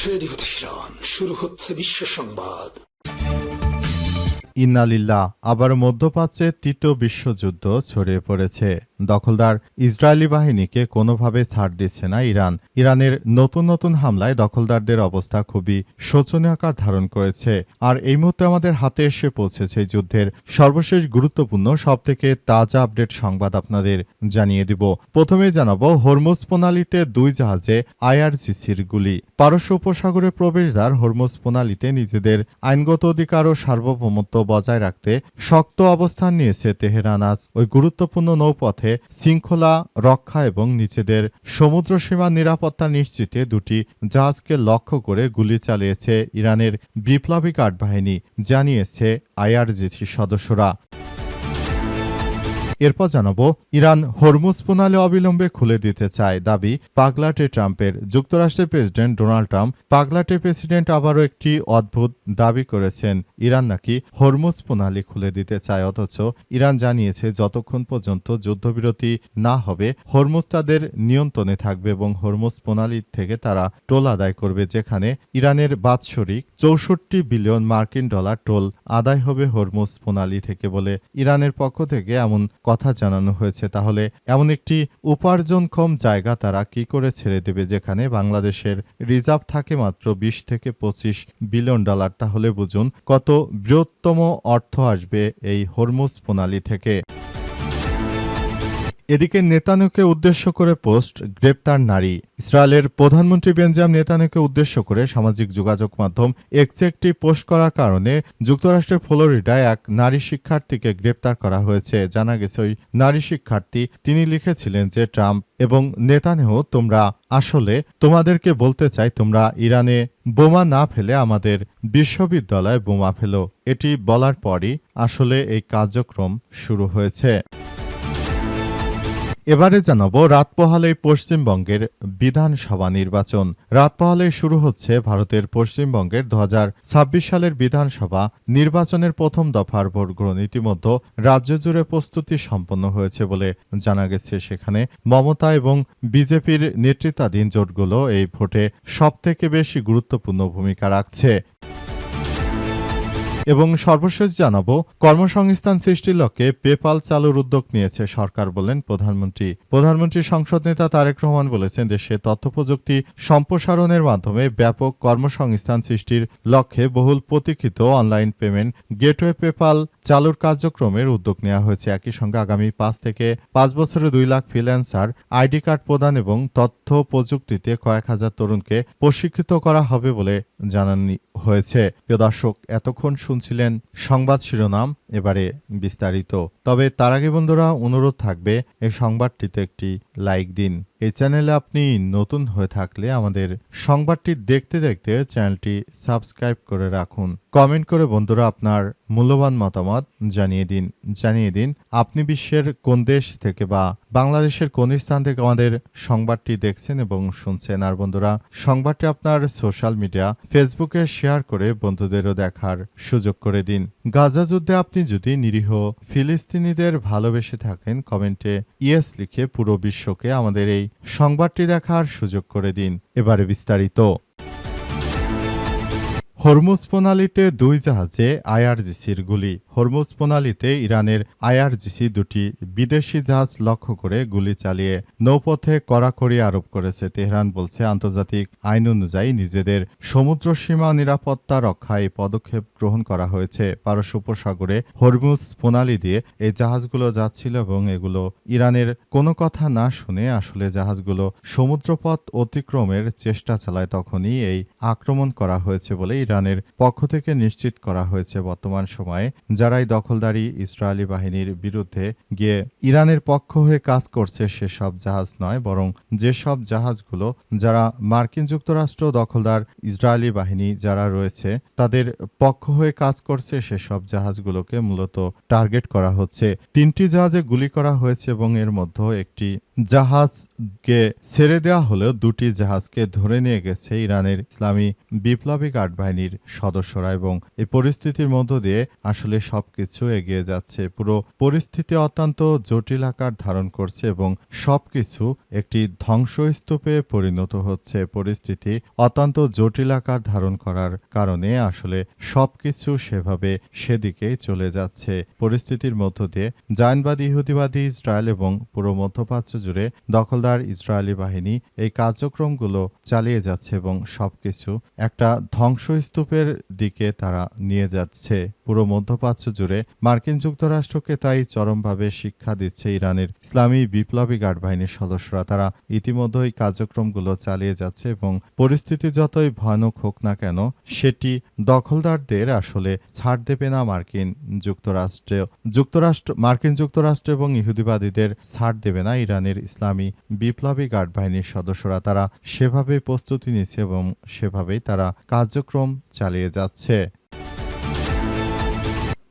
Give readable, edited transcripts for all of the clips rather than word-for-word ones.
Radio Tehran, শুরু হচ্ছে বিশ্ব সংবাদ। ইন্না লিল্লাহ। আবার মধ্যপ্রাচ্যে তৃতীয় বিশ্বযুদ্ধ ছড়িয়ে পড়েছে। দখলদার ইসরায়েলি বাহিনীকে কোনোভাবে ছাড় দিচ্ছে না ইরান। ইরানের নতুন নতুন হামলায় দখলদারদের অবস্থা খুবই শোচনীয় আকার ধারণ করেছে। আর এই মুহূর্তে আমাদের হাতে এসে পৌঁছেছে যুদ্ধের সর্বশেষ গুরুত্বপূর্ণ সবথেকে তাজা আপডেট সংবাদ আপনাদের জানিয়ে দিব। প্রথমে জানাবো, হরমুজ প্রণালীতে দুই জাহাজে আইআরজিসির গুলি। পারস্য উপসাগরে প্রবেশদ্বার হরমুজ প্রণালীতে নিজেদের আইনগত অধিকার ও সার্বভৌমত্ব বজায় রাখতে শক্ত অবস্থান নিয়েছে তেহরান। আজ ওই গুরুত্বপূর্ণ নৌপথে শৃঙ্খলা রক্ষা এবং নিজেদের সমুদ্রসীমা নিরাপত্তা নিশ্চিতে দুটি জাহাজকে লক্ষ্য করে গুলি চালিয়েছে ইরানের বিপ্লবী গার্ড বাহিনী, জানিয়েছে আইআরজিসি সদস্যরা। এরপর জানাবো, ইরান হরমুজ প্রণালী অবিলম্বে খুলে দিতে চায়, দাবি পাগলাটে ট্রাম্পের। যুক্তরাষ্ট্রের প্রেসিডেন্ট ডোনাল্ড ট্রাম্প পাগলাটে প্রেসিডেন্ট আবারও একটি অদ্ভুত দাবি করেছেন। ইরান নাকি হরমুজ প্রণালী খুলে দিতে চায়, অথচ ইরান জানিয়েছে যতক্ষণ পর্যন্ত যুদ্ধবিরতি না হবে হরমুজ তাদের নিয়ন্ত্রণে থাকবে এবং হরমুজ প্রণালী থেকে তারা টোল আদায় করবে, যেখানে ইরানের বাৎসরিক 64 বিলিয়ন মার্কিন ডলার টোল আদায় হবে হরমুজ প্রণালী থেকে বলে ইরানের পক্ষ থেকে এমন কথা জানানো হয়েছে। তাহলে এমন একটি উপার্জনক্ষম জায়গা তারা কি করে ছেড়ে দেবে, যেখানে বাংলাদেশের রিজার্ভ থাকে মাত্র 20 থেকে 25 বিলিয়ন ডলার? তাহলে বুঝুন কত বৃহত্তম অর্থ আসবে এই হরমুজ প্রণালী থেকে। এদিকে নেতানিয়াহুকে উদ্দেশ্য করে পোস্ট, গ্রেপ্তার নারী। ইসরায়েলের প্রধানমন্ত্রী বেঞ্জামিন নেতানিয়াহুকে উদ্দেশ্য করে সামাজিক যোগাযোগ মাধ্যম এক্সে একটি পোস্ট করার কারণে যুক্তরাষ্ট্রের ফ্লোরিডায় এক নারী শিক্ষার্থীকে গ্রেপ্তার করা হয়েছে। জানা গেছে ওই নারী শিক্ষার্থী তিনি লিখেছিলেন যে, ট্রাম্প এবং নেতানিয়াহু, তোমরা আসলে তোমাদেরকে বলতে চাই, তোমরা ইরানে বোমা না ফেলে আমাদের বিশ্ববিদ্যালয়ে বোমা ফেলো। এটি বলার পরই আসলে এই কার্যক্রম শুরু হয়েছে। এবারে জানাবো, রাত পোহালেই পশ্চিমবঙ্গের বিধানসভা নির্বাচন। রাত পোহালেই শুরু হচ্ছে ভারতের পশ্চিমবঙ্গের 2026 সালের বিধানসভা নির্বাচনের প্রথম দফার ভোট গ্রহণ। ইতিমধ্যে রাজ্য জুড়ে প্রস্তুতি সম্পন্ন হয়েছে বলে জানা গেছে। সেখানে মমতা এবং বিজেপির নেতৃত্বাধীন জোটগুলো এই ভোটে সবথেকে বেশি গুরুত্বপূর্ণ ভূমিকা রাখছে। এবং সর্বশেষ জানাবো, কর্মসংস্থান সৃষ্টির লক্ষ্যে পেপাল চালুর উদ্যোগ নিয়েছে সরকার, বলেন প্রধানমন্ত্রী সংসদ নেতা তারেক রহমান বলেছেন, দেশে তথ্যপ্রযুক্তি সম্প্রসারণের মাধ্যমে ব্যাপক কর্মসংস্থান সৃষ্টির লক্ষ্যে বহুল প্রতীক্ষিত অনলাইন পেমেন্ট গেটওয়ে পেপাল চালুর কার্যক্রমের উদ্যোগ নেওয়া হয়েছে। একই সঙ্গে আগামী 5 থেকে 5 বছরে 2 লাখ ফ্রিল্যান্সার আইডি কার্ড প্রদান এবং তথ্য প্রযুক্তিতে কয়েক হাজার তরুণকে প্রশিক্ষিত করা হবে বলে জানানো হয়েছে। প্রিয় দর্শক, এতক্ষণ শুনছিলেন সংবাদ শিরোনাম, এবারে বিস্তারিত। তবে তার আগে বন্ধুরা, অনুরোধ থাকবে এই সংবাদটিতে একটি লাইক দিন। এই চ্যানেলে আপনি নতুন হয়ে থাকলে আমাদের সংবাদটি দেখতে দেখতে চ্যানেলটি সাবস্ক্রাইব করে রাখুন। কমেন্ট করে বন্ধুরা আপনার মূল্যবান মতামত জানিয়ে দিন আপনি বিশ্বের কোন দেশ থেকে বা বাংলাদেশের কোন স্থান থেকে আমাদের সংবাদটি দেখছেন এবং শুনছেন। আর বন্ধুরা, সংবাদটি আপনার সোশ্যাল মিডিয়া ফেসবুকে শেয়ার করে বন্ধুদেরও দেখার সুযোগ করে দিন। গাজা যুদ্ধে আপনি যদি নিরীহ ফিলিস্তিনিদের ভালোবেসে থাকেন, কমেন্টে ইয়েস লিখে পুরো বিশ্বকে আমাদের এই সংবাদটি দেখার সুযোগ করে দিন। এবারে বিস্তারিত। হরমুজ প্রণালীতে দুই জাহাজে আইআরজিসির গুলি। হরমুজ প্রণালীতে ইরানের আইআরজিসি দুটি বিদেশি জাহাজ লক্ষ্য করে গুলি চালিয়ে নৌপথে কড়াকড়ি আরোপ করেছে। তেহরান বলছে, আন্তর্জাতিক আইন অনুযায়ী নিজেদের সমুদ্র সীমা নিরাপত্তা রক্ষায় পদক্ষেপ গ্রহণ করা হয়েছে। পারস্য উপসাগরে হরমুজ প্রণালী দিয়ে এই জাহাজগুলো যাচ্ছিল এবং এগুলো ইরানের কোনো কথা না শুনে আসলে জাহাজগুলো সমুদ্রপথ অতিক্রমের চেষ্টা চালায়, তখনই এই আক্রমণ করা হয়েছে বলে ইরানের পক্ষ থেকে নিশ্চিত করা হয়েছে। বর্তমান সময়ে যারাই দখলদারি ইসরায়েলি বাহিনীর বিরুদ্ধে গিয়ে ইরানের পক্ষ হয়ে কাজ করছে সেসব জাহাজ নয়, বরং যেসব জাহাজগুলো যারা মার্কিন যুক্তরাষ্ট্র দখলদার ইসরায়েলি বাহিনী যারা রয়েছে তাদের পক্ষ হয়ে কাজ করছে সেসব জাহাজগুলোকে মূলত টার্গেট করা হচ্ছে। 3টি জাহাজে গুলি করা হয়েছে এবং এর মধ্যে একটি জাহাজকে ছেড়ে দেওয়া হলেও 2টি জাহাজকে ধরে নিয়ে গেছে ইরানের ইসলামী বিপ্লবী গার্ড বাহিনী। বাহিনীর সদস্যরা এবং এই পরিস্থিতির মধ্য দিয়ে আসলে সবকিছু এগিয়ে যাচ্ছে। পুরো পরিস্থিতি অত্যন্ত জটিল আকার ধারণ করছে এবং সবকিছু একটি ধ্বংসস্তূপে পরিণত হচ্ছে। পরিস্থিতি অত্যন্ত জটিল আকার ধারণ করার কারণে আসলে সবকিছু সেভাবে সেদিকেই চলে যাচ্ছে। পরিস্থিতির মধ্য দিয়ে জায়নবাদী ইহুদিবাদী ইসরায়েল এবং পুরো মধ্যপ্রাচ্য জুড়ে দখলদার ইসরায়েলি বাহিনী এই কার্যক্রমগুলো চালিয়ে যাচ্ছে এবং সবকিছু একটা ধ্বংসস্তূপের দিকে তারা নিয়ে যাচ্ছে। পুরো মধ্যপ্রাচ্য জুড়ে মার্কিন যুক্তরাষ্ট্রকে তাই চরমভাবে শিক্ষা দিচ্ছে ইরানের ইসলামী বিপ্লবী গার্ড বাহিনীর সদস্যরা। তারা ইতিমধ্যেই কার্যক্রমগুলো চালিয়ে যাচ্ছে এবং পরিস্থিতি যতই ভয়ানক হোক না কেন সেটি দখলদারদের আসলে ছাড় দেবে না মার্কিন যুক্তরাষ্ট্র এবং ইহুদিবাদীদের ছাড় দেবে না ইরানের ইসলামী বিপ্লবী গার্ড বাহিনীর সদস্যরা। তারা সেভাবেই প্রস্তুতি নিচ্ছে এবং সেভাবেই তারা কার্যক্রম চালিয়ে যাচ্ছে।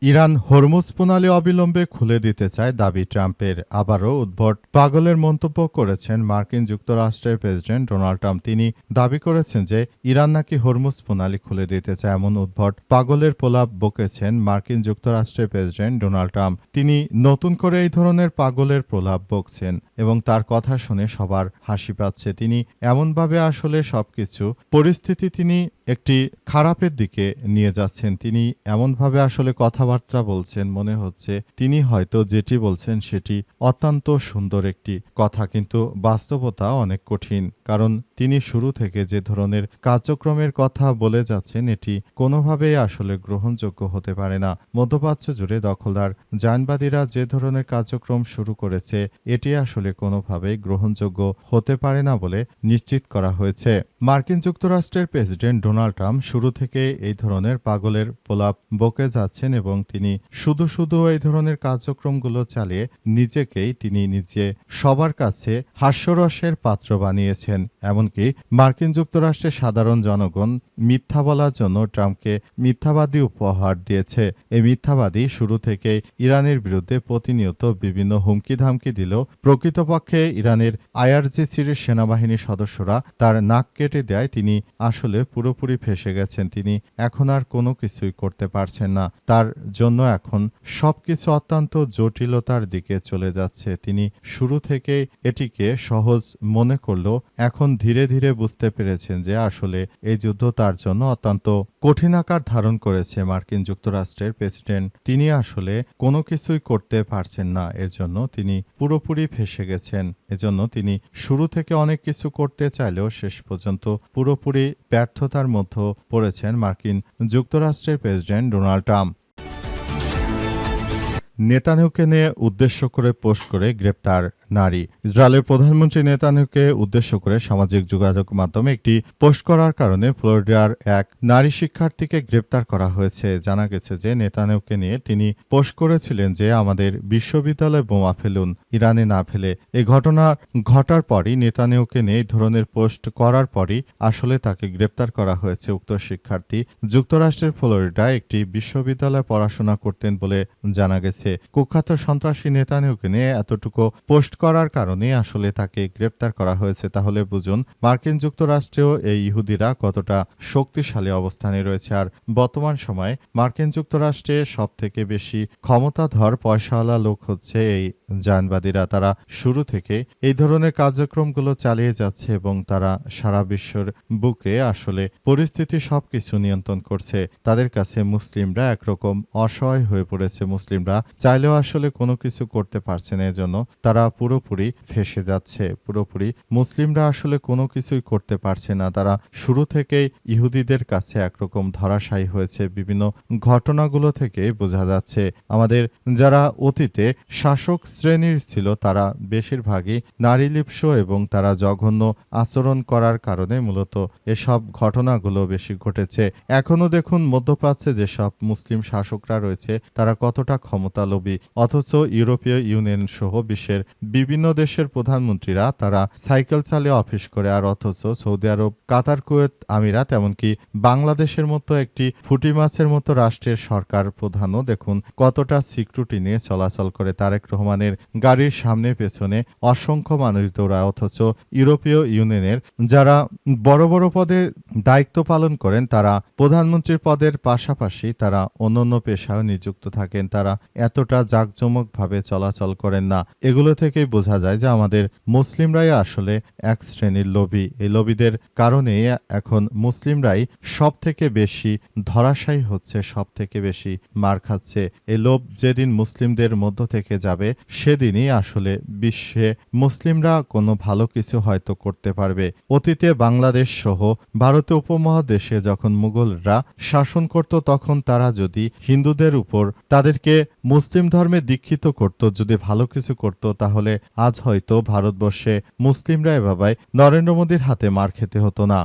ইরান হরমুজ প্রণালী অবিলম্বে খুলে দিতে চায় দাবি ট্রাম্পের। আবারও উদ্ভট পাগলের মন্তব্য করেছেন মার্কিন যুক্তরাষ্ট্রের প্রেসিডেন্ট ডোনাল্ড ট্রাম্প। তিনি দাবি করেছেন যে ইরান নাকি হরমুজ প্রণালী খুলে দিতে চায়। এমন উদ্ভট পাগলের প্রলাপ বকেছেন মার্কিন যুক্তরাষ্ট্রের প্রেসিডেন্ট ডোনাল্ড ট্রাম্প। তিনি নতুন করে এই ধরনের পাগলের প্রলাপ বকছেন এবং তার কথা শুনে সবার হাসি পাচ্ছে। তিনি এমনভাবে আসলে সবকিছু পরিস্থিতি তিনি একটি খারাপের দিকে নিয়ে যাচ্ছেন। তিনি এমনভাবে আসলে কথাবার্তা বলছেন, মনে হচ্ছে তিনি হয়তো যেটি বলছেন সেটি অত্যন্ত সুন্দর একটি কথা, কিন্তু বাস্তবতা অনেক কঠিন। কারণ তিনি শুরু থেকে যে ধরনের কার্যক্রমের কথা বলে যাচ্ছেন এটি কোনোভাবেই আসলে গ্রহণযোগ্য হতে পারে না। মধ্যপ্রাচ্য জুড়ে দখলদার জায়নবাদীরা যে ধরনের কার্যক্রম শুরু করেছে এটি আসলে কোনোভাবেই গ্রহণযোগ্য হতে পারে না বলে নিশ্চিত করা হয়েছে। মার্কিন যুক্তরাষ্ট্রের প্রেসিডেন্ট ডোনাল্ড ট্রাম্প শুরু থেকে এই ধরনের পাগলের প্রলাপ বকে যাচ্ছেন এবং তিনি শুধু এই ধরনের কার্যক্রমগুলো চালিয়ে তিনি নিজে সবার কাছে হাস্যরসের পাত্র বানিয়েছেন। এমনকি মার্কিন যুক্তরাষ্ট্রের সাধারণ জনগণ মিথ্যা বলার জন্য ট্রাম্পকে মিথ্যাবাদী উপহার দিয়েছে। এই মিথ্যাবাদী শুরু থেকে ইরানের বিরুদ্ধে প্রতিনিয়ত বিভিন্ন হুমকি ধামকি দিলেও প্রকৃতপক্ষে ইরানের IRGCর সেনাবাহিনীর সদস্যরা তার নাক কেটে দেয়। তিনি আসলে পুরোপুরি ফেঁসে গেছেন। তিনি এখন আর কোনো কিছুই করতে পারছেন না। তার জন্য এখন সবকিছু অত্যন্ত জটিলতার দিকে চলে যাচ্ছে। তিনি শুরু থেকে এটিকে সহজ মনে করলেও এখন ধীরে ধীরে বুঝতে পেরেছেন যে আসলে এই যুদ্ধ তার জন্য অত্যন্ত কঠিন আকার ধারণ করেছে। মার্কিন যুক্তরাষ্ট্রের প্রেসিডেন্ট তিনি আসলে কোনো কিছুই করতে পারছেন না। এর জন্য তিনি পুরোপুরি ফেঁসে গেছেন। এজন্য তিনি শুরু থেকে অনেক কিছু করতে চাইলেও শেষ পর্যন্ত পুরোপুরি ব্যর্থতার মধ্যে পড়েছেন মার্কিন যুক্তরাষ্ট্রের প্রেসিডেন্ট ডোনাল্ড ট্রাম্প। নেতানিয়াহুকে নিয়ে উদ্দেশ্য করে পোস্ট করে গ্রেপ্তার নারী। ইসরায়েলের প্রধানমন্ত্রী নেতানিয়াহুকে উদ্দেশ্য করে সামাজিক যোগাযোগ মাধ্যমে একটি পোস্ট করার কারণে ফ্লোরিডার এক নারী শিক্ষার্থীকে গ্রেপ্তার করা হয়েছে। জানা গেছে যে নেতানিয়াহুকে নিয়ে তিনি পোস্ট করেছিলেন যে আমাদের বিশ্ববিদ্যালয়ে বোমা ফেলুন, ইরানে না ফেলে। এই ঘটনা ঘটার পরই নেতানিয়াহুকে নিয়ে এই ধরনের পোস্ট করার পরই আসলে তাকে গ্রেপ্তার করা হয়েছে। উক্ত শিক্ষার্থী যুক্তরাষ্ট্রের ফ্লোরিডায় একটি বিশ্ববিদ্যালয়ে পড়াশোনা করতেন বলে জানা গেছে। কুখ্যাত সন্ত্রাসী নেতানিয়াহুকে নিয়ে এতটুকু পোস্ট করার কারণে আসলে তাকে গ্রেপ্তার করা হয়েছে। তাহলে বুঝুন মার্কিন যুক্তরাষ্ট্রেও এই ইহুদিরা কতটা শক্তিশালী অবস্থানে রয়েছে। আর বর্তমান সময়ে মার্কিন যুক্তরাষ্ট্রে সবথেকে বেশি ক্ষমতাধর পয়সাওয়ালা লোক হচ্ছে এই জায়নবাদীরা। তারা শুরু থেকে এই ধরনের কার্যক্রমগুলো চালিয়ে যাচ্ছে এবং তারা সারা বিশ্বের বুকে আসলে পরিস্থিতি সবকিছু নিয়ন্ত্রণ করছে। তাদের কাছে মুসলিমরা একরকম অসহায় হয়ে পড়েছে। মুসলিমরা চাইলেও আসলে কোনো কিছু করতে পারছে না। এজন্য তারা পুরোপুরি ফেঁসে যাচ্ছে। পুরোপুরি মুসলিমরা আসলে কোনো কিছুই করতে পারছে না। তারা শুরু থেকেই ইহুদিদের কাছে একরকম ধরাশায়ী হয়েছে। বিভিন্ন ঘটনাগুলো থেকে বোঝা যাচ্ছে আমাদের যারা অতীতে শাসক শ্রেণীর ছিল তারা বেশিরভাগই নারীলিপ্স এবং তারা জঘন্য আচরণ করার কারণে মূলত এসব ঘটনাগুলো বেশি ঘটেছে। এখনো দেখুন মধ্যপ্রাচ্যে যেসব মুসলিম শাসকরা রয়েছে তারা কতটা ক্ষমতালোভী, অথচ ইউরোপীয় ইউনিয়ন সহ বিশ্বের বিভিন্ন দেশের প্রধানমন্ত্রীরা তারা সাইকেল চালিয়ে অফিস করে, আর অথচ সৌদি আরব, কাতার, কুয়েত, আমিরাত, এমনকি বাংলাদেশের মতো একটি ফুটি মাছের মতো রাষ্ট্রের সরকার প্রধানও দেখুন কতটা সিকিউরিটি নিয়ে চলাচল করে। তারেক রহমানের গাড়ির সামনে পেছনে অসংখ্য মানুষ দৌড়ায়, অথচ ইউরোপীয় ইউনিয়নের যারা বড় বড় পদে দায়িত্ব পালন করেন তারা প্রধানমন্ত্রীর পদের পাশাপাশি তারা অন্যান্য পেশায় নিযুক্ত থাকেন, তারা এতটা জাঁকজমকভাবে চলাচল করেন না। এগুলো থেকেই বোঝা যায় যে আমাদের মুসলিমরাই আসলে এক শ্রেণীর লোভী। এই লোভীদের কারণে এখন মুসলিমরাই সব থেকে বেশি ধরাশায়ী হচ্ছে, সব থেকে বেশি মার খাচ্ছে। এই লোভ যেদিন মুসলিমদের মধ্য থেকে যাবে সেদিনই আসলে বিশ্বে মুসলিমরা কোনো ভালো কিছু হয়তো করতে পারবে। অতীতে বাংলাদেশ সহ ভারতীয় উপমহাদেশে যখন মুঘলরা শাসন করত তখন তারা যদি হিন্দুদের উপর তাদেরকে মুসলিম ধর্মে দীক্ষিত করত, যদি ভালো কিছু করত, তাহলে আজ হয়তো ভারতবর্ষে মুসলিমরা এভাবে নরেন্দ্র মোদীর হাতে মার খেতে হতো না।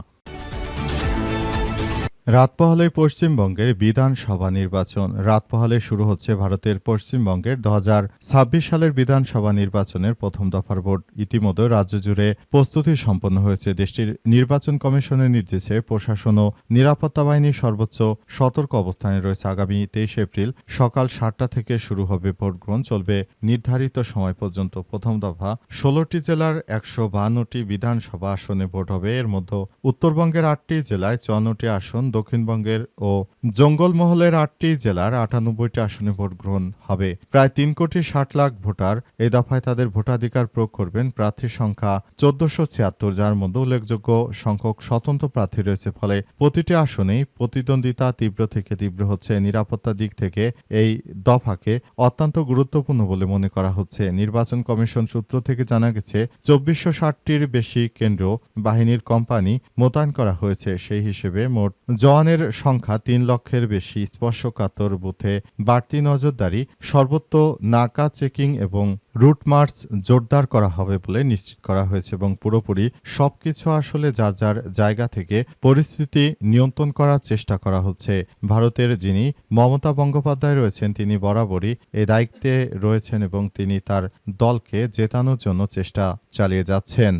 রাত পোহালেই পশ্চিমবঙ্গের বিধানসভা নির্বাচন। রাত পোহালে শুরু হচ্ছে ভারতের পশ্চিমবঙ্গের 2026 সালের বিধানসভা নির্বাচনের প্রথম দফার ভোট। ইতিমধ্যে রাজ্য জুড়ে প্রস্তুতি সম্পন্ন হয়েছে। দেশটির নির্বাচন কমিশনের নির্দেশে প্রশাসন ও নিরাপত্তা বাহিনী সর্বোচ্চ সতর্ক অবস্থানে রয়েছে। আগামী 23 এপ্রিল সকাল 7টা থেকে শুরু হবে ভোট গ্রহণ, চলবে নির্ধারিত সময় পর্যন্ত। প্রথম দফা 16টি জেলার 152টি বিধানসভা আসনে ভোট হবে। এর মধ্যে উত্তরবঙ্গের 8টি জেলায় 54টি আসন, দক্ষিণবঙ্গের ও জঙ্গলমহলের 8টি জেলার 98টি আসনে ভোট গ্রহণ হবে। প্রায় 3,60,00,000 ভোটার এই দফায় তাদের ভোটাধিকার প্রয়োগ করবেন। প্রার্থীর সংখ্যা 1476, যার মধ্যে উল্লেখযোগ্য সংখ্যক স্বতন্ত্র প্রার্থী রয়েছে। ফলে প্রতিটি আসনেই প্রতিদ্বন্দ্বিতা তীব্র থেকে তীব্র হচ্ছে। নিরাপত্তার দিক থেকে এই দফাকে অত্যন্ত গুরুত্বপূর্ণ বলে মনে করা হচ্ছে। নির্বাচন কমিশন সূত্র থেকে জানা গেছে 2460টির বেশি কেন্দ্র বাহিনীর কোম্পানি মোতায়েন করা হয়েছে। সেই হিসেবে মোট জওয়ানের সংখ্যা 3 লক্ষের বেশি। স্পর্শকাতর বুথে বাড়তি নজরদারি, সর্বত্র নাকা চেকিং এবং রুট মার্চ জোরদার করা হবে বলে নিশ্চিত করা হয়েছে এবং পুরোপুরি সবকিছু আসলে যার যার জায়গা থেকে পরিস্থিতি নিয়ন্ত্রণ করার চেষ্টা করা হচ্ছে। ভারতের যিনি মমতা বন্দ্যোপাধ্যায় রয়েছেন তিনি বরাবরই এই দায়িত্বে রয়েছেন এবং তিনি তার দলকে জেতানোর জন্য চেষ্টা চালিয়ে যাচ্ছেন।